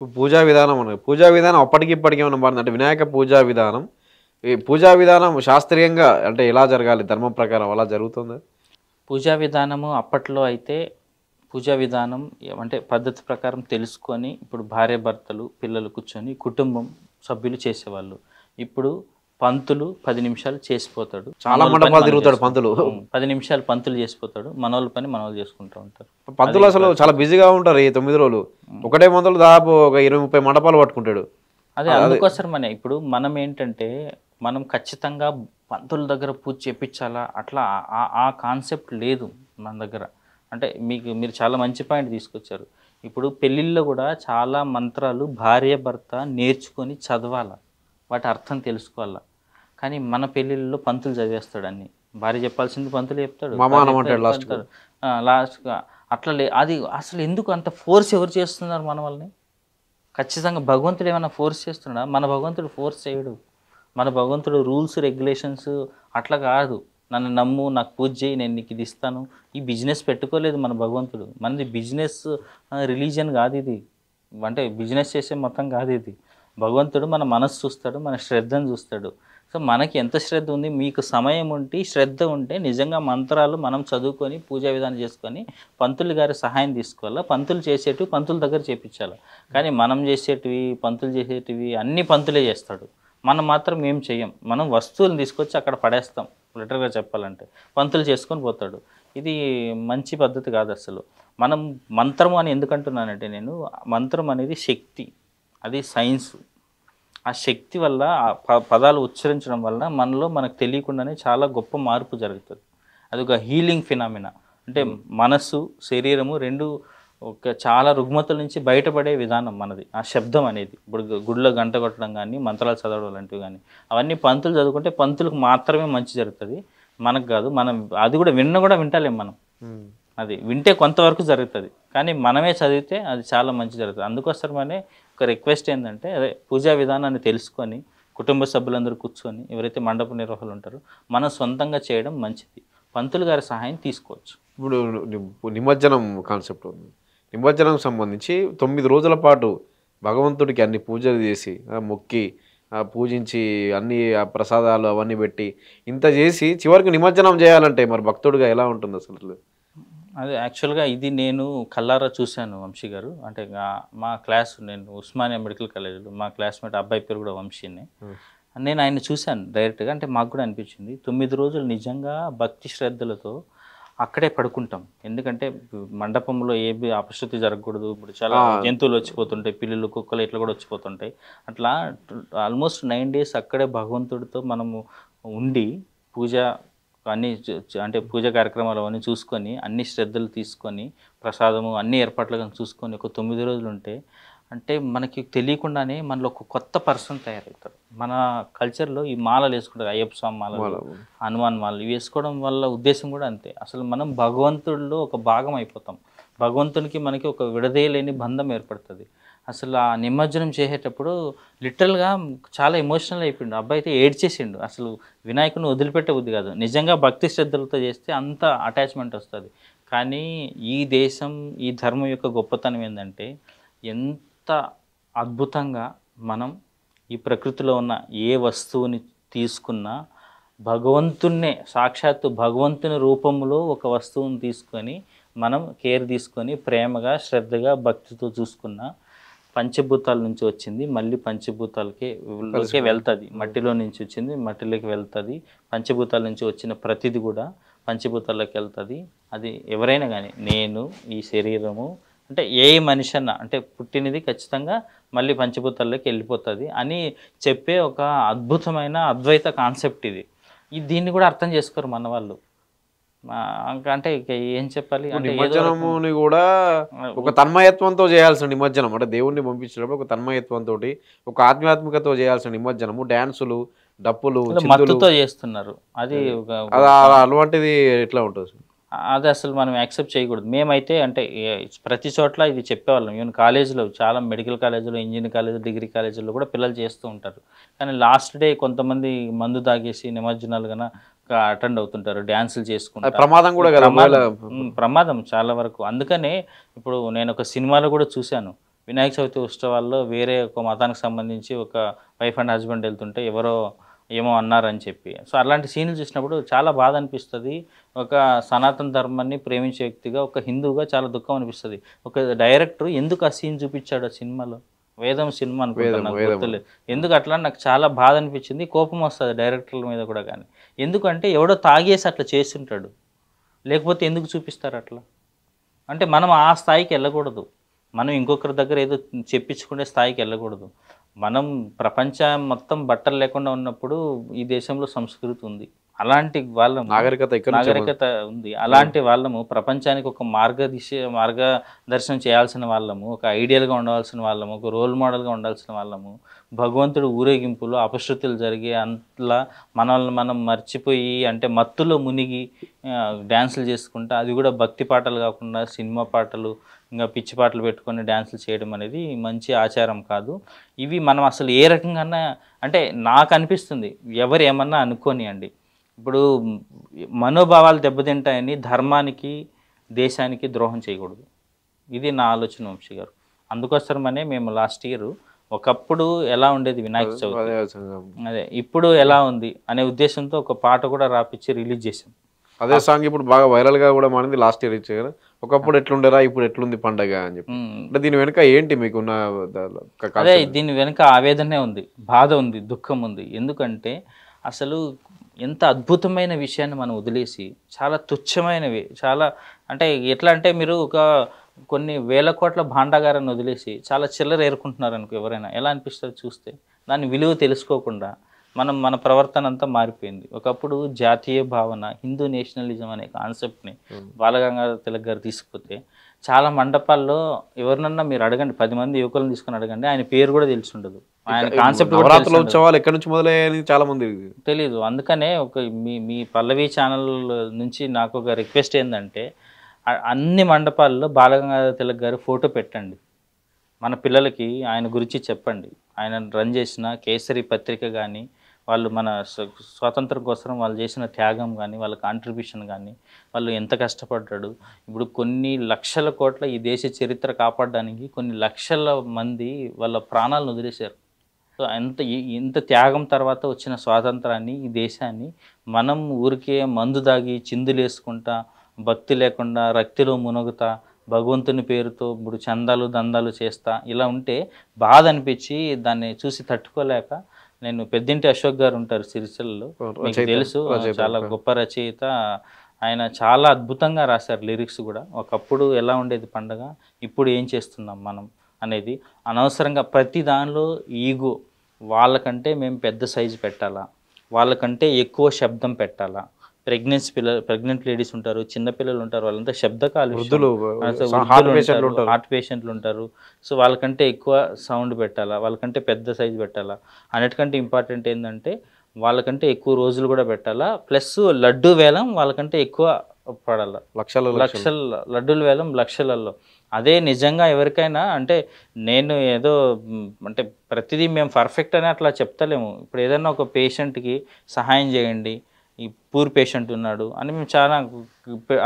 ఇప్పుడు పూజా విధానం ఉన్నది. పూజా విధానం అప్పటికి ఇప్పటికి ఏమన్నా మారిందా? అంటే వినాయక పూజా విధానం, ఈ పూజా విధానం శాస్త్రీయంగా అంటే ఎలా జరగాలి? ధర్మం ప్రకారం అలా జరుగుతుందా? పూజా విధానము అప్పట్లో అయితే పూజా విధానం అంటే పద్ధతి ప్రకారం తెలుసుకొని ఇప్పుడు భార్యాభర్తలు, పిల్లలు కూర్చొని కుటుంబం సభ్యులు చేసేవాళ్ళు. ఇప్పుడు పంతులు 10 నిమిషాలు చేసిపోతాడు. చాలా మనోళ్ళ పని మండపాలు మనం తిరుగుతాడు చేసుకుంటాం. పంతులు. 10 నిమిషాలు పంతులు చేసిపోతాడు. మనోళ్ళ పని మనోళ్ళు చేసుకుంటూ ఉంటారు. అది పంతులు అసలు చాలా పరిస్థితి. బిజీగా ఉంటారు ఈ 9 రోజులు. ఒకటే పంతులు దాదాపు ఒక 20, 30 మండపాలు పట్టుకుంటాడు. అదే అది అందుకోసమనే ఇప్పుడు మనం ఏంటంటే మనం ఖచ్చితంగా పంతుల దగ్గర పూజ చేపించాలా అట్లా ఆ కాన్సెప్ట్ లేదు మన దగ్గర. అంటే మీరు చాలా మంచి పాయింట్ తీసుకొచ్చారు. ఇప్పుడు పెళ్ళిళ్ళలో కూడా చాలా మంత్రాలు భార్య భర్త నేర్చుకొని చదవాల, వాటి అర్థం తెలుసుకోవాలా. కానీ మన పెళ్ళిళ్ళలో పంతులు చదివేస్తాడు అన్ని. భార్య చెప్పాల్సింది పంతులు చెప్తాడు, భర్త మమానం అంటాడు లాస్ట్‌కు. చెప్తాడు. లాస్ట్గా అట్లా అది అసలు ఎందుకు అంత ఫోర్స్ ఎవరు చేస్తున్నారు మన వాళ్ళని? ఖచ్చితంగా భగవంతుడు ఏమైనా ఫోర్స్ చేస్తున్నాడా? మన భగవంతుడు ఫోర్స్ చేయడు. మన భగవంతుడు రూల్స్ రెగ్యులేషన్స్ అట్లా కాదు. నన్ను నమ్ము, నాకు పూజ చేయి, నేను నీకు ఇది ఇస్తాను. ఈ బిజినెస్ పెట్టుకోలేదు మన భగవంతుడు. మనది బిజినెస్ రిలీజియన్ కాదు ఇది. అంటే బిజినెస్ చేసే మొత్తం కాదు ఇది. భగవంతుడు మన మనస్సు చూస్తాడు, మన శ్రద్ధను చూస్తాడు. సో మనకి ఎంత శ్రద్ధ ఉంది, మీకు సమయం ఉంటే శ్రద్ధ ఉంటే నిజంగా మంత్రాలు మనం చదువుకొని పూజా విధానం చేసుకొని పంతులు గారి సహాయం తీసుకోవాలా. పంతులు చేసేటివి పంతుల దగ్గర చేపించాలి. కానీ మనం చేసేటివి పంతులు చేసేటివి అన్ని పంతులే చేస్తాడు. మనం మాత్రం ఏం చెయ్యం. మనం వస్తువులు తీసుకొచ్చి అక్కడ పడేస్తాం. లిటరల్గా చెప్పాలంటే పంతులు చేసుకొని పోతాడు. ఇది మంచి పద్ధతి కాదు అసలు. మనం మంత్రము అని ఎందుకంటున్నానంటే, నేను మంత్రం అనేది శక్తి, అది సైన్స్. ఆ శక్తి వల్ల ఆ పదాలు ఉచ్చరించడం వల్ల మనలో మనకు తెలియకుండానే చాలా గొప్ప మార్పు జరుగుతుంది. అది ఒక హీలింగ్ ఫినామినా. అంటే మనస్సు శరీరము రెండు ఒక చాలా రుగ్మతల నుంచి బయటపడే విధానం మనది. ఆ శబ్దం అనేది ఇప్పుడు గుడిలో గంట కొట్టడం కానీ, మంత్రాలు చదవడం లాంటివి కానీ, అవన్నీ పంతులు చదువుకుంటే పంతులకు మాత్రమే మంచి జరుగుతుంది, మనకు కాదు. మనం అది కూడా కూడా వింటలేం మనం. అది వింటే కొంతవరకు జరుగుతుంది, కానీ మనమే చదివితే అది చాలా మంచి జరుగుతుంది. అందుకోసమనే ఒక రిక్వెస్ట్ ఏంటంటే, అదే పూజా విధానాన్ని తెలుసుకొని కుటుంబ సభ్యులందరూ కూర్చొని ఎవరైతే మండప నిర్వాహకులు ఉంటారో మనం సొంతంగా చేయడం మంచిది. పంతులు గారి సహాయం తీసుకోవచ్చు. ఇప్పుడు నిమజ్జనం కాన్సెప్ట్ ఉంది. నిమజ్జనం సంబంధించి 9 రోజుల పాటు భగవంతుడికి అన్ని పూజలు చేసి, మొక్కి, పూజించి అన్ని ప్రసాదాలు అవన్నీ పెట్టి ఇంత చేసి చివరికి నిమజ్జనం చేయాలంటే మరి భక్తుడిగా ఎలా ఉంటుంది అసలు? అదే యాక్చువల్గా ఇది నేను కల్లారా చూశాను వంశీ గారు. అంటే మా క్లాస్, నేను ఉస్మానియా మెడికల్ కాలేజీలో మా క్లాస్మేట్ అబ్బాయి పేరు కూడా వంశీనే. నేను ఆయన చూశాను డైరెక్ట్గా. అంటే మాకు కూడా అనిపించింది 9 రోజులు నిజంగా భక్తి శ్రద్ధలతో అక్కడే పడుకుంటాం. ఎందుకంటే మండపంలో ఏవి అపశృతి జరగకూడదు. ఇప్పుడు చాలా జంతువులు వచ్చిపోతుంటాయి, పిల్లులు కుక్కలు ఇట్లా కూడా వచ్చిపోతుంటాయి. అట్లా ఆల్మోస్ట్ 9 days అక్కడే భగవంతుడితో మనము ఉండి పూజ అన్నీ అంటే పూజా కార్యక్రమాలు అవన్నీ చూసుకొని అన్ని శ్రద్ధలు తీసుకొని ప్రసాదము అన్ని ఏర్పాట్లుగా చూసుకొని ఒక 9 రోజులు ఉంటే, అంటే మనకి తెలియకుండానే మనలో ఒక కొత్త పర్సన్ తయారవుతారు. మన కల్చర్లో ఈ మాలలు వేసుకుంటారు, అయ్యప్ప స్వామి మాలలు, హనుమాన్ మాలలు, ఇవి వేసుకోవడం వల్ల ఉద్దేశం కూడా అంతే. అసలు మనం భగవంతుడిలో ఒక భాగం అయిపోతాం. భగవంతునికి మనకి ఒక విడదీయలేని బంధం ఏర్పడుతుంది. అసలు ఆ నిమజ్జనం చేసేటప్పుడు లిటరల్గా చాలా ఎమోషనల్ అయిపోయిండు. అబ్బాయి అయితే ఏడ్చేసిండు. అసలు వినాయకుని వదిలిపెట్టే బుద్ధి కాదు. నిజంగా భక్తి శ్రద్ధలతో చేస్తే అంత అటాచ్మెంట్ వస్తుంది. కానీ ఈ దేశం, ఈ ధర్మం యొక్క గొప్పతనం ఏంటంటే, ఎంత అద్భుతంగా మనం ఈ ప్రకృతిలో ఉన్న ఏ వస్తువుని తీసుకున్నా భగవంతున్నే, సాక్షాత్తు భగవంతుని రూపంలో ఒక వస్తువుని తీసుకొని మనం కేర్ తీసుకొని ప్రేమగా శ్రద్ధగా భక్తితో చూసుకున్న పంచభూతాల నుంచి వచ్చింది మళ్ళీ పంచభూతాలకే వెళ్తుంది. మట్టిలో నుంచి వచ్చింది మట్టిలోకి వెళ్తుంది. పంచభూతాల నుంచి వచ్చిన ప్రతిది కూడా పంచభూతాల్లోకి వెళ్తుంది. అది ఎవరైనా కానీ, నేను ఈ శరీరము అంటే ఏ మనిషి అన్న అంటే పుట్టినది ఖచ్చితంగా మళ్ళీ పంచభూతాల్లోకి వెళ్ళిపోతుంది అని చెప్పే ఒక అద్భుతమైన అద్వైత కాన్సెప్ట్ ఇది. దీన్ని కూడా అర్థం చేసుకోరు మన వాళ్ళు. అంటే ఏం చెప్పాలి అంటే నిమజ్జనముని కూడా ఒక తన్మయత్వంతో చేయాల్సిన నిమజ్జనం, అంటే దేవుణ్ణి పంపించేటప్పుడు ఒక తన్మయత్వంతో ఒక ఆధ్యాత్మికతో చేయాల్సిన నిమజ్జనము, డ్యాన్సులు, డప్పులు, మత్తుతో చేస్తున్నారు. అది అటువంటిది ఎట్లా ఉంటుంది? అది అసలు మనం యాక్సెప్ట్ చేయకూడదు. మేమైతే అంటే ప్రతి చోట్ల ఇది చెప్పేవాళ్ళం. ఈవెన్ కాలేజీలో చాలా మెడికల్ కాలేజీలో, ఇంజనీరింగ్ కాలేజీలో, డిగ్రీ కాలేజీలో కూడా పిల్లలు చేస్తూ ఉంటారు. కానీ లాస్ట్ డే కొంతమంది మందు తాగేసి నిమజ్జనాలు కన్నా అటెండ్ అవుతుంటారు, డ్యాన్సులు చేసుకుంటారు. ప్రమాదం కూడా ప్రమాదం చాలా వరకు. అందుకనే ఇప్పుడు నేను ఒక సినిమాలో కూడా చూశాను, వినాయక చవితి ఉత్సవాల్లో వేరే ఒక మతానికి సంబంధించి ఒక వైఫ్ అండ్ హస్బెండ్ వెళ్తుంటే ఎవరో ఏమో అన్నారని చెప్పి. సో అలాంటి సీన్లు చూసినప్పుడు చాలా బాధ అనిపిస్తుంది. ఒక సనాతన ధర్మాన్ని ప్రేమించే వ్యక్తిగా, ఒక హిందువుగా చాలా దుఃఖం అనిపిస్తుంది. ఒక డైరెక్టర్ ఎందుకు ఆ సీన్ చూపించాడు ఆ సినిమాలో? వేదం సినిమా అనుకుంటా, నాకు గుర్తులేదు ఎందుకు అట్లా. నాకు చాలా బాధ అనిపించింది, కోపం వస్తుంది డైరెక్టర్ల మీద కూడా. కానీ ఎందుకంటే ఎవడో తాగేసి అట్లా చేస్తుంటాడు, లేకపోతే ఎందుకు చూపిస్తారు అట్లా? అంటే మనం ఆ స్థాయికి వెళ్ళకూడదు. మనం ఇంకొకరి దగ్గర ఏదో చెప్పించుకునే స్థాయికి వెళ్ళకూడదు. మనం ప్రపంచం మొత్తం బట్టలు లేకుండా ఉన్నప్పుడు ఈ దేశంలో సంస్కృతి ఉంది, అలాంటి వాళ్ళము నాగరికత ఉంది. అలాంటి వాళ్ళము ప్రపంచానికి ఒక మార్గదర్శనం చేయాల్సిన వాళ్ళము, ఒక ఐడియల్గా ఉండవలసిన వాళ్ళము, ఒక రోల్ మోడల్గా ఉండాల్సిన వాళ్ళము. భగవంతుడు ఊరేగింపులు అపశృతులు జరిగే అంతలా మనల్ని మనం మర్చిపోయి, అంటే మత్తులో మునిగి డ్యాన్సులు చేసుకుంటా, అది కూడా భక్తి పాటలు కాకుండా సినిమా పాటలు, ఇంకా పిచ్చి పాటలు పెట్టుకొని డ్యాన్సులు చేయడం అనేది మంచి ఆచారం కాదు. ఇవి మనం అసలు ఏ రకంగా, అంటే నాకు అనిపిస్తుంది, ఎవరు ఏమన్నా అనుకోనియండి, ఇప్పుడు మనోభావాలు దెబ్బతింటాయని ధర్మానికి దేశానికి ద్రోహం చేయకూడదు. ఇది నా ఆలోచన వంశీ గారు. అందుకోసమనే మేము లాస్ట్ ఇయర్ ఒకప్పుడు ఎలా ఉండేది వినాయక చవితి, అదే ఇప్పుడు ఎలా ఉంది అనే ఉద్దేశంతో ఒక పాట కూడా రాపిచ్చి రిలీజ్ చేసాం. అదే సాంగ్ ఇప్పుడు బాగా వైరల్ గా కూడా మారింది. లాస్ట్ ఇయర్ ఇచ్చారు, ఒకప్పుడు ఎట్లుండరా ఇప్పుడు ఎట్లుంది పండగ అని చెప్పి. అంటే దీని వెనుక ఏంటి మీకున్న? అదే దీని వెనుక ఆవేదనే ఉంది, బాధ ఉంది, దుఃఖం ఉంది. ఎందుకంటే అసలు ఎంత అద్భుతమైన విషయాన్ని మనం వదిలేసి చాలా తుచ్చమైనవి, చాలా అంటే ఎట్లా అంటే మీరు ఒక కొన్ని వేల కోట్ల భాండాగారాన్ని వదిలేసి చాలా చిల్లర ఏరుకుంటున్నారు అనుకో, ఎవరైనా ఎలా అనిపిస్తుంది చూస్తే? దాని విలువ తెలుసుకోకుండా మన ప్రవర్తన అంతా మారిపోయింది. ఒకప్పుడు జాతీయ భావన, హిందూ నేషనలిజం అనే కాన్సెప్ట్ని బాలగంగాధర తిలక్ గారు తీసుకుపోతే చాలా మండపాల్లో ఎవరినన్నా మీరు అడగండి, 10 మంది యువకులను తీసుకుని అడగండి, ఆయన పేరు కూడా తెలిసి ఉండదు, ఆయన కాన్సెప్ట్ నవరాత్రుల ఉత్సవాలు ఎక్కడి నుంచి మొదలయ్యాయని చాలా మంది తెలీదు. అందుకనే ఒక మీ పల్లవి ఛానల్ నుంచి నాకు ఒక రిక్వెస్ట్ ఏంటంటే, అన్ని మండపాల్లో బాలగంగాధర తిలక్ గారు ఫోటో పెట్టండి, మన పిల్లలకి ఆయన గురించి చెప్పండి. ఆయన రన్ చేసిన కేసరి పత్రిక కానీ, వాళ్ళు మన స్వాతంత్రం కోసం వాళ్ళు చేసిన త్యాగం కానీ, వాళ్ళ కాంట్రిబ్యూషన్ కానీ, వాళ్ళు ఎంత కష్టపడ్డాడు. ఇప్పుడు కొన్ని లక్షల కోట్ల ఈ దేశ చరిత్ర కాపాడడానికి కొన్ని లక్షల మంది వాళ్ళ ప్రాణాలను వదిలేశారు. సో ఇంత త్యాగం తర్వాత వచ్చిన స్వాతంత్రాన్ని, ఈ దేశాన్ని మనం ఊరికే మందు దాగి చిందులేసుకుంటా, భక్తి లేకుండా రక్తిలో మునుగుతా, భగవంతుని పేరుతో ఇప్పుడు చందాలు దందాలు చేస్తా ఇలా ఉంటే బాధ అనిపించి, దాన్ని చూసి తట్టుకోలేక నేను పెద్దింటి అశోక్ గారు ఉంటారు సిరిసిల్లలో, మీకు తెలుసు, చాలా గొప్ప రచయిత ఆయన, చాలా అద్భుతంగా రాశారు లిరిక్స్ కూడా. ఒకప్పుడు ఎలా ఉండేది పండగ, ఇప్పుడు ఏం చేస్తున్నాం మనం అనేది. అనవసరంగా ప్రతి దానిలో ఈగో, వాళ్ళకంటే మేము పెద్ద సైజు పెట్టాలా, వాళ్ళకంటే ఎక్కువ శబ్దం పెట్టాలా. ప్రెగ్నెంట్ లేడీస్ ఉంటారు, చిన్నపిల్లలు ఉంటారు, వాళ్ళంతా శబ్ద కాలుష్యం, హార్ట్ పేషెంట్లు ఉంటారు. సో వాళ్ళకంటే ఎక్కువ సౌండ్ పెట్టాలా, వాళ్ళకంటే పెద్ద సైజు పెట్టాలా. అన్నిటికంటే ఇంపార్టెంట్ ఏంటంటే వాళ్ళకంటే ఎక్కువ రోజులు కూడా పెట్టాలా, ప్లస్ లడ్డు వేలం వాళ్ళకంటే ఎక్కువ పడాలా, లక్షల లడ్డూల వేలం లక్షలలో. అదే నిజంగా ఎవరికైనా, అంటే నేను ఏదో అంటే ప్రతిదీ మేము పర్ఫెక్ట్ అని అట్లా చెప్తలేము. ఇప్పుడు ఏదైనా ఒక పేషెంట్కి సహాయం చేయండి, ఈ పూర్ పేషెంట్ ఉన్నాడు అని మేము చాలా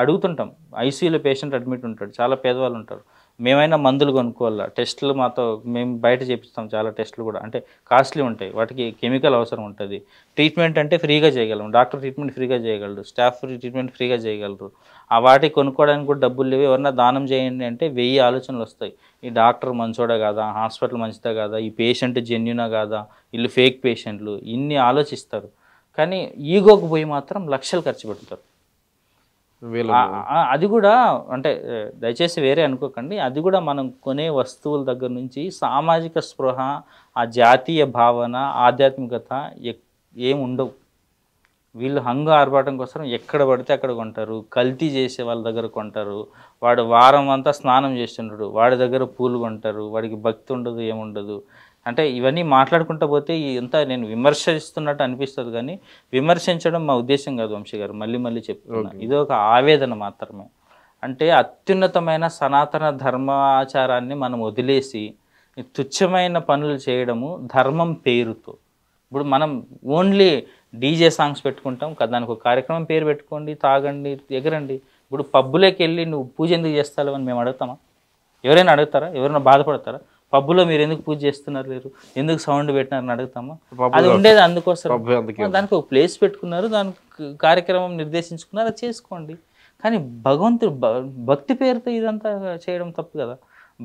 అడుగుతుంటాం. ఐసీయూలో పేషెంట్ అడ్మిట్ ఉంటాడు, చాలా పేదవాళ్ళు ఉంటారు, మేమైనా మందులు కొనుక్కోవాలా, టెస్టులు మాతో మేము బయట చేపిస్తాం, చాలా టెస్టులు కూడా అంటే కాస్ట్లీ ఉంటాయి, వాటికి కెమికల్ అవసరం ఉంటుంది. ట్రీట్మెంట్ అంటే ఫ్రీగా చేయగలం, డాక్టర్ ట్రీట్మెంట్ ఫ్రీగా చేయగలరు, స్టాఫ్ ట్రీట్మెంట్ ఫ్రీగా చేయగలరు. ఆ వాటికి కొనుక్కోవడానికి కూడా డబ్బులు లేవు. ఎవరన్నా దానం చేయండి అంటే 1000 ఆలోచనలు వస్తాయి. ఈ డాక్టర్ మంచోడా కాదా, హాస్పిటల్ మంచిదా కాదా, ఈ పేషెంట్ జెన్యునా కాదా, వీళ్ళు ఫేక్ పేషెంట్లు, ఇన్ని ఆలోచిస్తారు. కానీ ఈగోకు పోయి మాత్రం లక్షలు ఖర్చు పెడతారు. అది కూడా అంటే దయచేసి వేరే అనుకోకండి, అది కూడా మనం కొనే వస్తువుల దగ్గర నుంచి సామాజిక స్పృహ, ఆ జాతీయ భావన, ఆధ్యాత్మికత ఏమి ఉండవు. వీళ్ళు హంగు ఆర్భాటం కోసం ఎక్కడ పడితే అక్కడ కొంటారు, కల్తీ చేసే వాళ్ళ దగ్గర కొంటారు. వాడు వారం అంతా స్నానం చేస్తుంటాడు, వాడి దగ్గర పూలు కొంటారు, వాడికి భక్తి ఉండదు, ఏముండదు. అంటే ఇవన్నీ మాట్లాడుకుంటూ పోతే ఇంత నేను విమర్శిస్తున్నట్టు అనిపిస్తుంది, కానీ విమర్శించడం మా ఉద్దేశం కాదు వంశీ గారు, మళ్ళీ చెప్తున్నా. ఇది ఒక ఆవేదన మాత్రమే. అంటే అత్యున్నతమైన సనాతన ధర్మాచారాన్ని మనం వదిలేసి తుచ్చమైన పనులు చేయడము ధర్మం పేరుతో. ఇప్పుడు మనం ఓన్లీ డీజే సాంగ్స్ పెట్టుకుంటాం కదా, దానికి ఒక కార్యక్రమం పేరు పెట్టుకోండి, తాగండి, ఎగరండి. ఇప్పుడు పబ్బులోకి వెళ్ళి నువ్వు పూజ ఎందుకు చేస్తావు అని మేము అడుగుతామా? ఎవరైనా అడుగుతారా? ఎవరైనా బాధపడతారా? పబ్బులో మీరు ఎందుకు పూజ చేస్తున్నారు లేరు, ఎందుకు సౌండ్ పెట్టినారని అడుగుతామా? అది ఉండేది అందుకోసం. దానికి ఒక ప్లేస్ పెట్టుకున్నారు, దానికి కార్యక్రమం నిర్దేశించుకున్నారు, అది చేసుకోండి. కానీ భగవంతుడు భక్తి పేరుతో ఇదంతా చేయడం తప్పు కదా.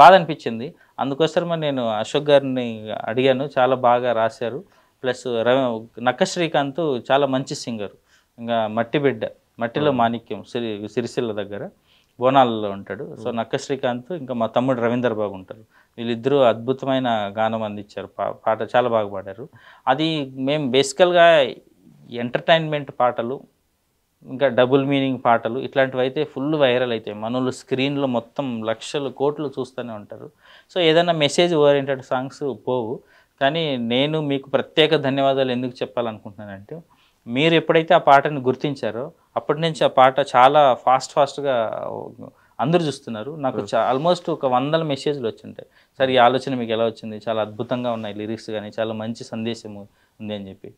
బాధ అనిపించింది. అందుకోసం నేను అశోక్ గారిని అడిగాను, చాలా బాగా రాశారు. ప్లస్ నక్క శ్రీకాంత్ చాలా మంచి సింగర్. ఇంకా మట్టిబిడ్డ, మట్టిలో మాణిక్యం సిరిసిల్ల దగ్గర బోనాలలో ఉంటాడు. సో నక్క శ్రీకాంత్ ఇంకా మా తమ్ముడు రవీందర్ బాబు ఉంటారు. వీళ్ళిద్దరూ అద్భుతమైన గానం అందించారు. పాట చాలా బాగా పాడారు. అది మేము బేసికల్గా ఎంటర్టైన్మెంట్ పాటలు, ఇంకా డబుల్ మీనింగ్ పాటలు ఇట్లాంటివి అయితే ఫుల్ వైరల్ అవుతాయి. మనోళ్ళు స్క్రీన్లో మొత్తం లక్షలు కోట్లు చూస్తూనే ఉంటారు. సో ఏదైనా మెసేజ్ ఓరియంటెడ్ సాంగ్స్ పోవు. కానీ నేను మీకు ప్రత్యేక ధన్యవాదాలు ఎందుకు చెప్పాలనుకుంటున్నానంటే, మీరు ఎప్పుడైతే ఆ పాటను గుర్తించారో అప్పటి నుంచి ఆ పాట చాలా ఫాస్ట్గా అందరూ చూస్తున్నారు. నాకు ఆల్మోస్ట్ ఒక 100 మెసేజ్లు వచ్చుంటాయి. సార్ ఈ ఆలోచన మీకు ఎలా వచ్చింది, చాలా అద్భుతంగా ఉన్నాయి లిరిక్స్ కానీ, చాలా మంచి సందేశం ఉంది అని చెప్పి.